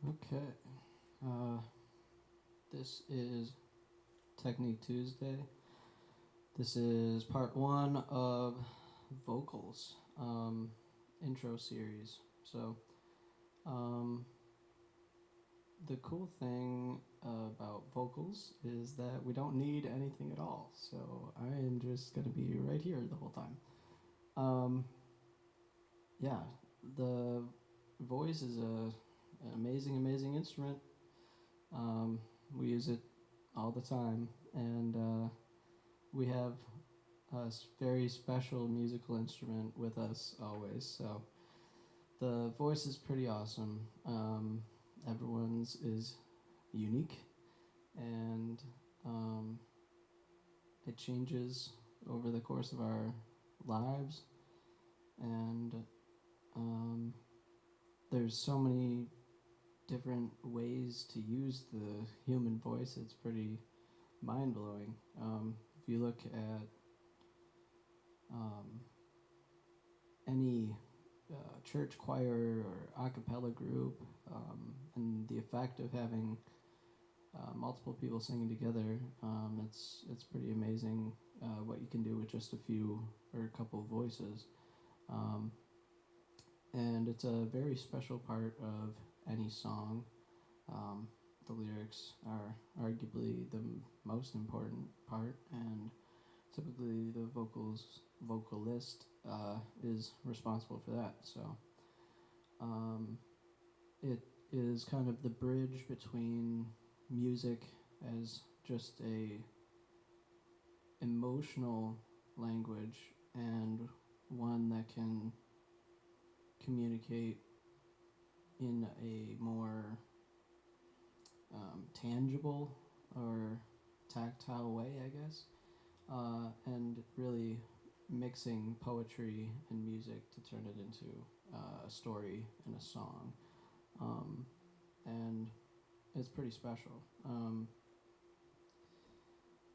Okay. Uh, this is Technique Tuesday. This is part one of vocals intro series. So, um, the cool thing about vocals is that we don't need anything at all. So, I am just going to be right here the whole time. Um, yeah, the voice is an amazing, amazing instrument. We use it all the time, and we have a very special musical instrument with us always. So the voice is pretty awesome. Everyone's is unique, and um, it changes over the course of our lives. And um, there's so many different ways to use the human voice. It's pretty mind blowing. If you look at um, any church choir or a cappella group, and the effect of having multiple people singing together, it's pretty amazing what you can do with just a few or a couple voices. Um, and it's a very special part of any song. Um, the lyrics are arguably the most important part, and typically the vocalist is responsible for that. So um, it is kind of the bridge between music as just a emotional language and one that can communicate in a more tangible or tactile way, I guess, and really mixing poetry and music to turn it into a story and a song. Um, and it's pretty special.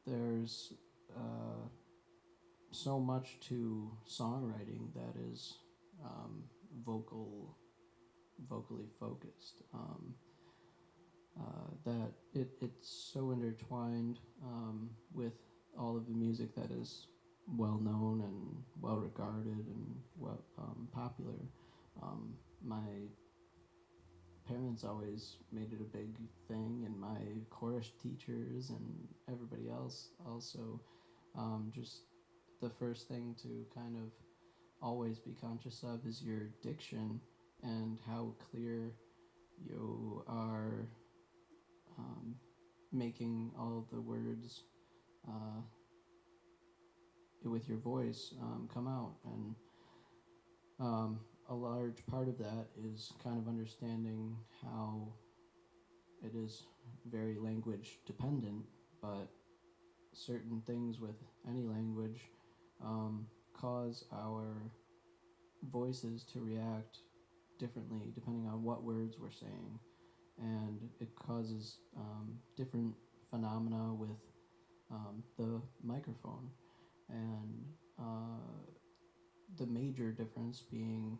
There's uh, so much to songwriting that is um, vocal, vocally focused. That it's so intertwined with all of the music that is well known and well regarded and well popular. My parents always made it a big thing, and my chorus teachers and everybody else also. Just the first thing to kind of always be conscious of is your diction and how clear you are making all of the words uh, with your voice come out. And a large part of that is kind of understanding how it is very language dependent, but certain things with any language cause our voices to react differently depending on what words we're saying. And it causes different phenomena with the microphone. And the major difference being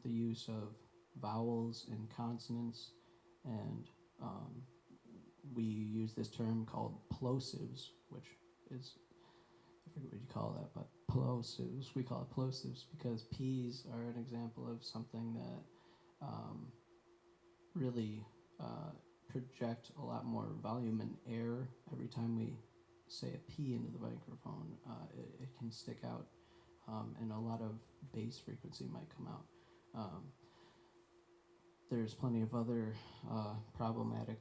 the use of vowels and consonants, and um, we use this term called plosives, which is, I forget what you call that, but plosives. We call it plosives because P's are an example of something that really uh, project a lot more volume and air every time we say a P into the microphone. It can stick out, and a lot of bass frequency might come out. Um, there's plenty of other problematic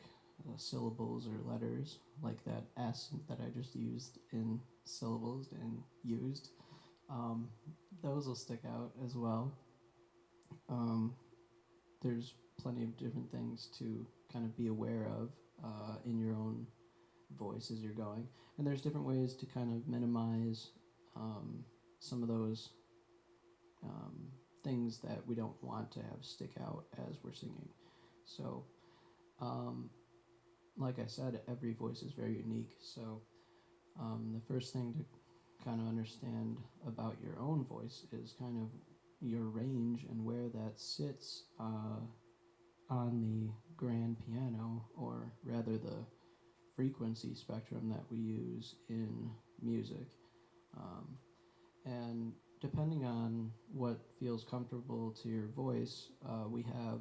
syllables or letters, like that S that I just used in syllables and used. Um, those will stick out as well. Um, there's plenty of different things to kind of be aware of in your own voice as you're going. And there's different ways to kind of minimize some of those um, things that we don't want to have stick out as we're singing. So, um, like I said, every voice is very unique. So, the first thing to kind of understand about your own voice is kind of your range and where that sits on the grand piano, or rather the frequency spectrum that we use in music. Um, and depending on what feels comfortable to your voice, we have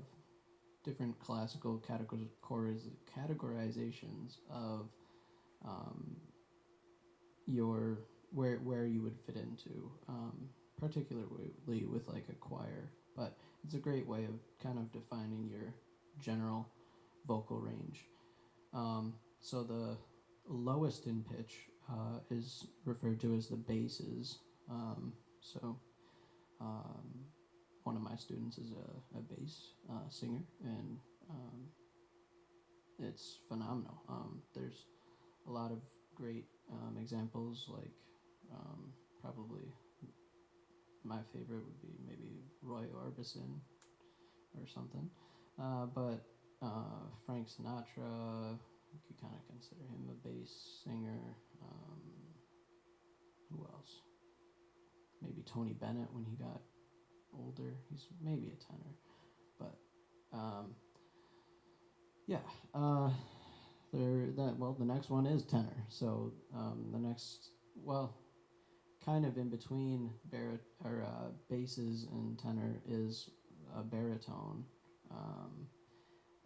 different classical categorizations of um, your where you would fit into, particularly with like a choir. But it's a great way of kind of defining your general vocal range. So the lowest in pitch is referred to as the basses. So um, one of my students is a bass singer, and um, it's phenomenal. There's a lot of great examples, like probably my favorite would be maybe Roy Orbison or something. But Frank Sinatra, you could kind of consider him a bass singer. Who else? Maybe Tony Bennett when he got older. He's maybe a tenor. But yeah, the next one is tenor. So the next, well, kind of in between basses and tenor is a baritone,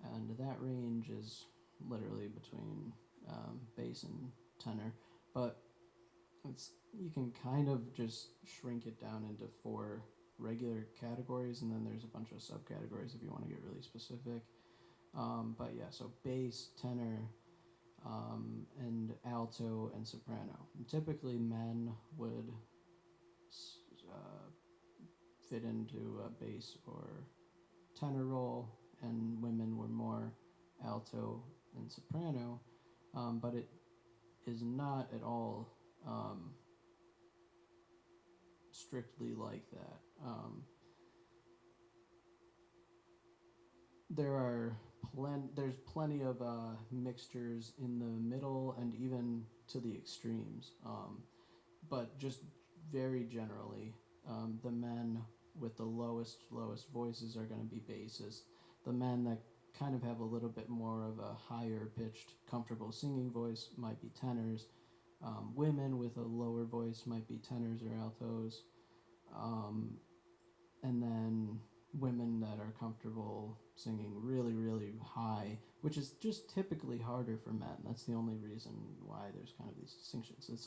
and that range is literally between bass and tenor, but it's you can kind of just shrink it down into 4 regular categories, and then there's a bunch of subcategories if you want to get really specific. But yeah, so bass, tenor, and alto and soprano. And typically, men would uh, fit into a bass or tenor role, and women were more alto and soprano. But it is not at all strictly like that. There's plenty of mixtures in the middle and even to the extremes. But just very generally, the men with the lowest voices are going to be basses. The men that kind of have a little bit more of a higher pitched, comfortable singing voice might be tenors. Women with a lower voice might be tenors or altos. And then women that are comfortable singing really, really high, which is just typically harder for men. That's the only reason why there's kind of these distinctions. It's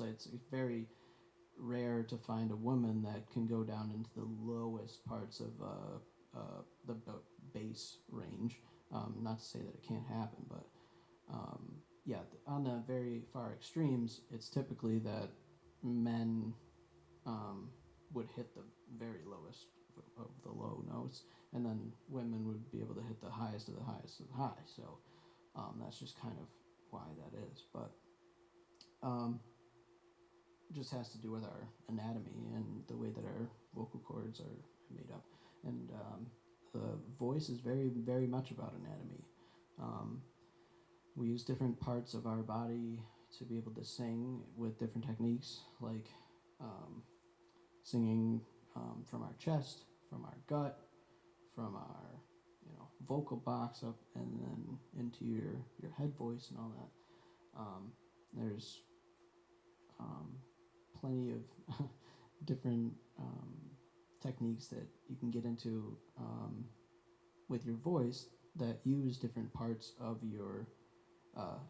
very rare to find a woman that can go down into the lowest parts of the bass range. Not to say that it can't happen, but yeah, on the very far extremes, it's typically that men would hit the very lowest of the low notes, and then women would be able to hit the highest of the highest of the high. So that's just kind of why that is. But it just has to do with our anatomy and the way that our vocal cords are made up. And the voice is very, very much about anatomy. We use different parts of our body to be able to sing with different techniques, like singing from our chest, from our gut, from our vocal box up, and then into your head voice and all that. There's plenty of different techniques that you can get into with your voice that use different parts of your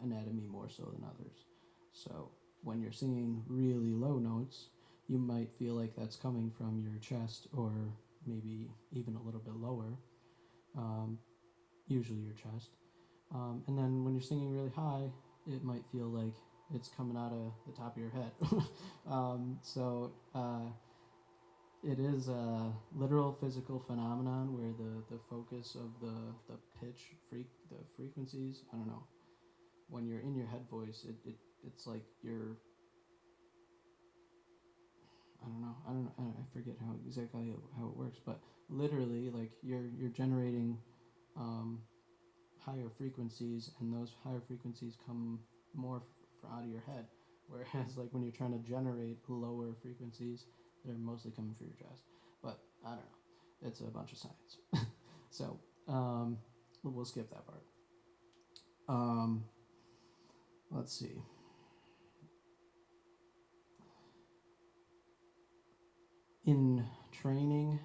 anatomy more so than others. So when you're singing really low notes, you might feel like that's coming from your chest or maybe even a little bit lower, usually your chest. And then when you're singing really high, it might feel like it's coming out of the top of your head. So it is a literal physical phenomenon where the focus of the the frequencies, I don't know, when you're in your head voice, it's like you're, I forget how exactly how it works, but literally like you're generating higher frequencies, and those higher frequencies come more out of your head, whereas like when you're trying to generate lower frequencies, they're mostly coming through your chest. But I don't know, it's a bunch of science. So we'll skip that part. Let's see. In training,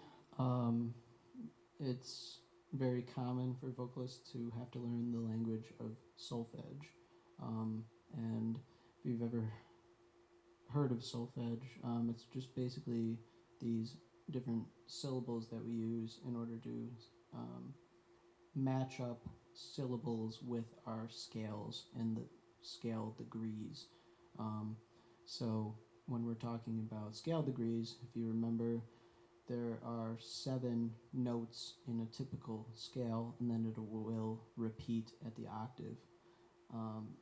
it's very common for vocalists to have to learn the language of solfedge. And if you've ever heard of solfedge, it's just basically these different syllables that we use in order to match up syllables with our scales and the scale degrees. So when we're talking about scale degrees, if you remember, there are 7 notes in a typical scale, and then it will repeat at the octave.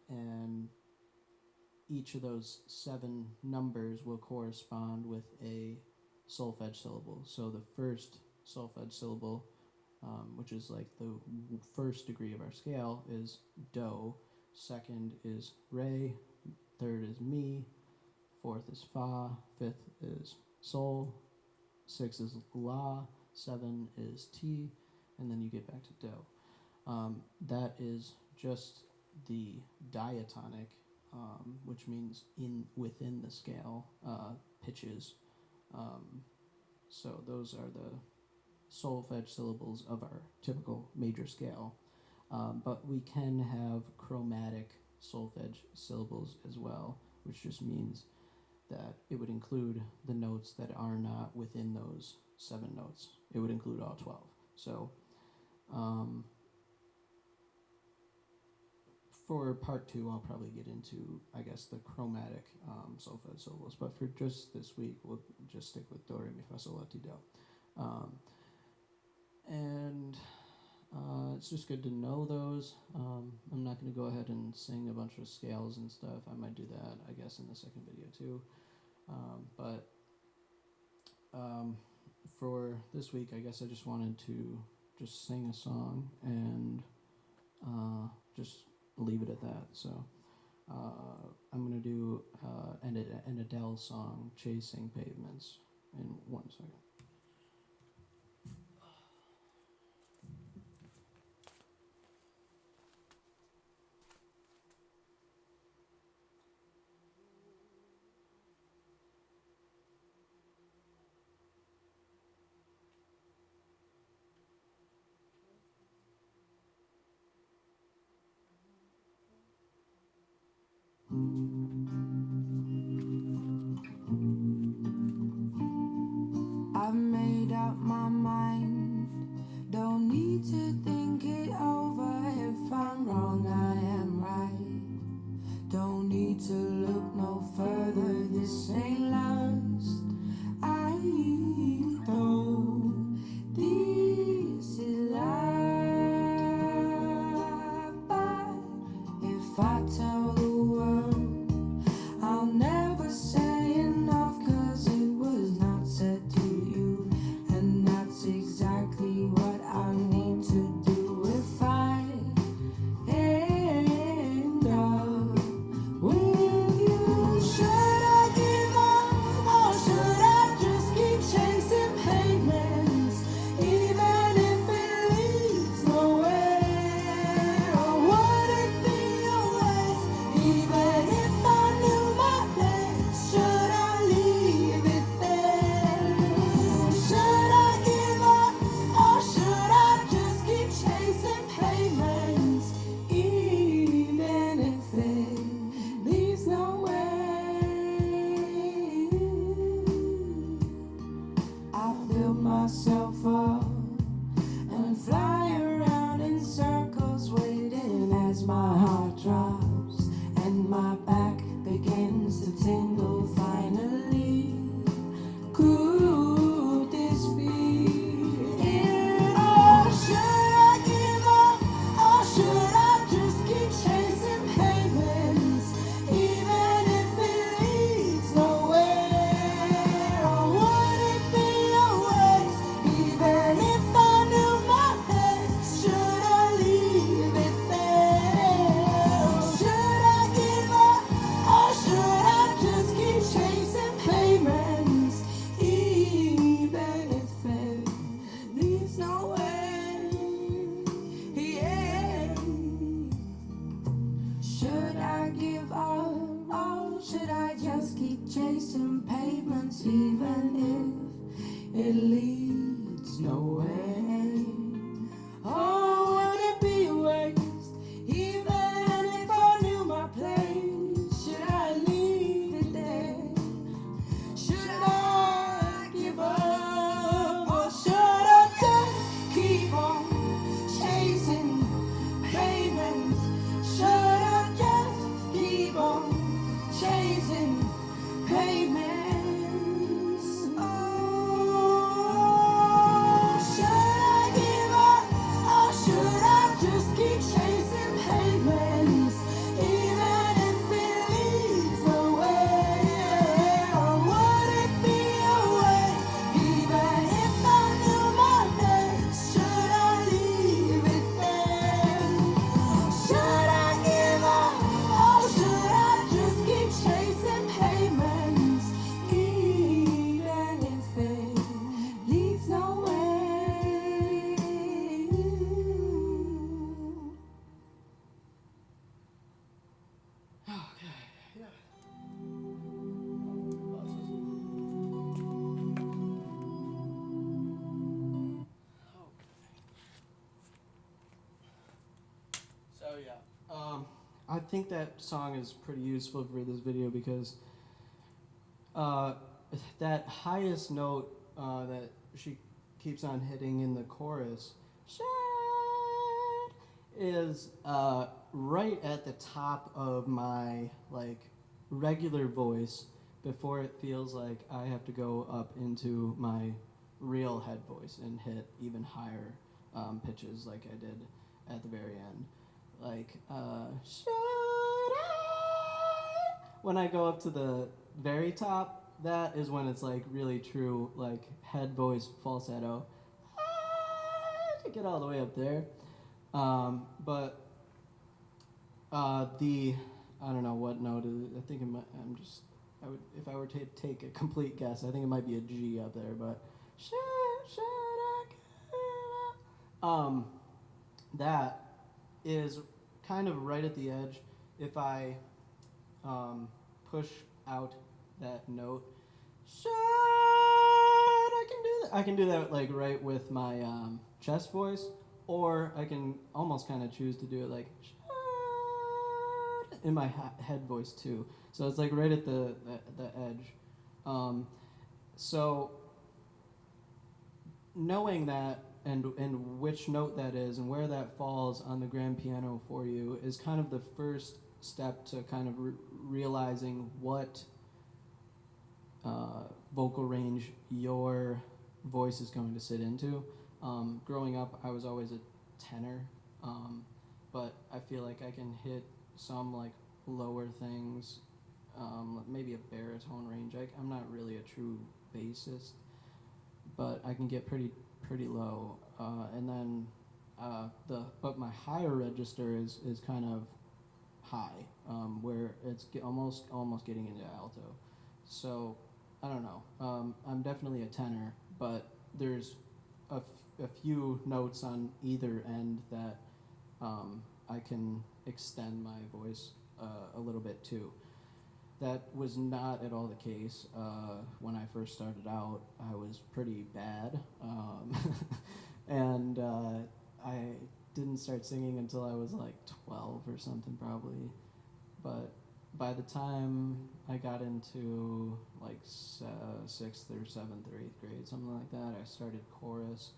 And each of those 7 numbers will correspond with a solfedge syllable. So the first solfedge syllable, which is like the first degree of our scale, is do. Second is re. Third is mi. Fourth is fa. Fifth is sol. 6 is la. 7 is ti. And then you get back to do. That is just the diatonic, which means within the scale pitches. So those are the solfedge syllables of our typical major scale. But we can have chromatic solfedge syllables as well, which just means that it would include the notes that are not within those 7 notes. It would include all 12. So for part 2, I'll probably get into, I guess, the chromatic solfedge syllables. But for just this week, we'll just stick with do, re, mi, fa, sol, la, ti, do. And it's just good to know those. I'm not going to go ahead and sing a bunch of scales and stuff. I might do that, I guess, in the second video too. But for this week, I guess I just wanted to just sing a song and just leave it at that. So I'm going to do an Adele song, Chasing Pavements, in 1 second. I've made up my mind, don't need to think it over. If I'm wrong, I am right. Don't need to look no further, this ain't lust. I know this is love, but if I tell the world, I'll never say enough, 'cause it was not said to you, and that's exactly what I need to do if I end up with you. Should I give up, or should I just keep chasing pavements, even if it leads nowhere? Or would it be a waste, even if I knew my place? Should I leave it there? Should I give up, or should I just keep chasing pavements, even if it leads nowhere? I build myself up and fly around in circles, waiting as my heart drops and my back begins to tingle. Finally, could this be it? Or should I give up, or should I just keep chasing pavements, even if it leads nowhere? Or would it be a waste, even if I knew my place? Should I leave it there? Should I give up, or should I just it leads nowhere. Oh, would it be a waste, even if I knew my place? Should I leave it there? Should I give up, or should I just keep on chasing pavements? Should I just keep on chasing pavements? Oh, should I give up, or should I just keep chasing pavements, even if it leads nowhere? Or would it be a waste, even if I knew my place? Should I leave it there? Should I give up, or should I just keep chasing pavements, even if it leads nowhere? Okay, yeah. So yeah, I think that song is pretty useful for this video because that highest note that she keeps on hitting in the chorus, is right at the top of my like regular voice before it feels like I have to go up into my real head voice and hit even higher pitches like I did at the very end. Like, should I? When I go up to the very top, that is when it's like really true, like head voice falsetto. To get all the way up there. But the I don't know what note it is. I think it might, I would if I were to take a complete guess, I think it might be a G up there. But should I give up? That is kind of right at the edge. If I push out that note, I can do that. I can do that like right with my chest voice, or I can almost kind of choose to do it like in my head voice too. So it's like right at the edge. So knowing that and which note that is and where that falls on the grand piano for you is kind of the first step to kind of realizing what vocal range your voice is going to sit into. Growing up, I was always a tenor, but I feel like I can hit some like lower things, maybe a baritone range. I'm not really a true bassist, but I can get pretty low, and then but my higher register is kind of high, where it's almost getting into alto. So I don't know. I'm definitely a tenor, but there's a few notes on either end that I can extend my voice a little bit too. That was not at all the case when I first started out. I was pretty bad, and I didn't start singing until I was like 12 or something probably. But by the time I got into like 6th or 7th or 8th grade, something like that, I started chorus,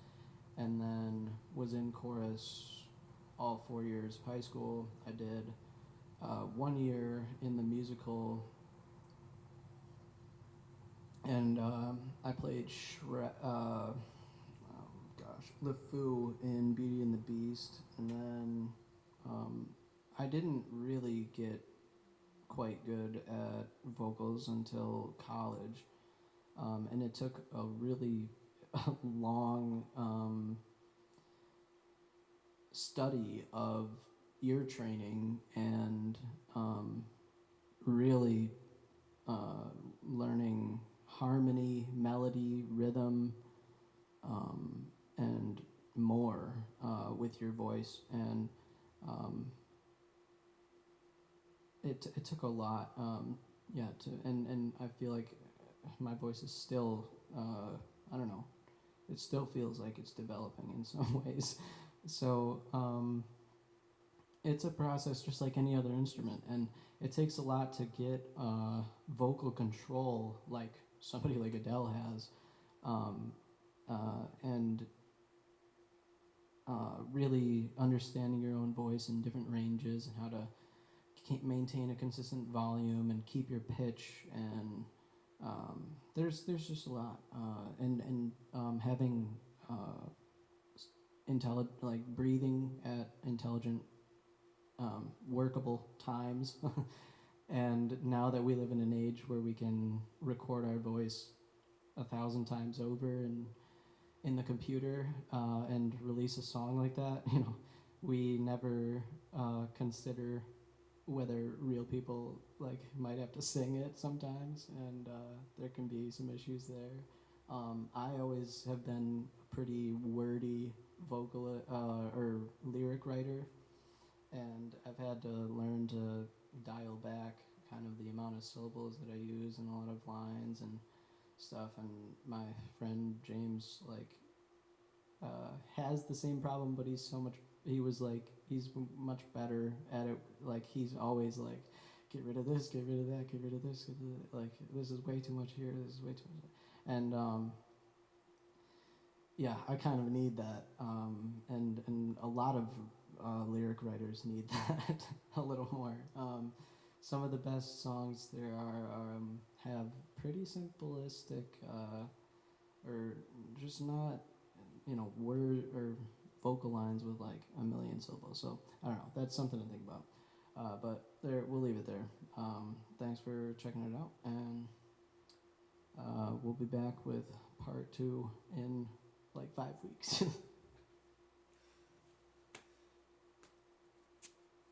and then was in chorus all 4 years of high school. I did 1 year in the musical, and I played LeFou in Beauty and the Beast, and then I didn't really get quite good at vocals until college, and it took a really long study of ear training and really learning harmony, melody, rhythm, and more with your voice. And it took a lot, and I feel like my voice is still, I don't know, it still feels like it's developing in some ways. So it's a process just like any other instrument, and it takes a lot to get vocal control like somebody like Adele has, and really understanding your own voice in different ranges and how to maintain a consistent volume and keep your pitch, and there's just a lot, and having like breathing at intelligent, workable times. And now that we live in an age where we can record our voice 1,000 times over and in the computer, and release a song like that, we never consider whether real people like might have to sing it sometimes, and there can be some issues there. I always have been a pretty wordy vocal or lyric writer, and I've had to learn to dial back kind of the amount of syllables that I use in a lot of lines and stuff. And my friend James has the same problem, but he's much better at it. Like he's always like, get rid of this, get rid of that, get rid of this, like this is way too much here, this is way too much, and yeah, I kind of need that, and a lot of lyric writers need that a little more. Some of the best songs there are have pretty simplistic, or just not, word or vocal lines with like a million syllables. So I don't know. That's something to think about. But there, we'll leave it there. Thanks for checking it out, and we'll be back with part 2 in like 5 weeks.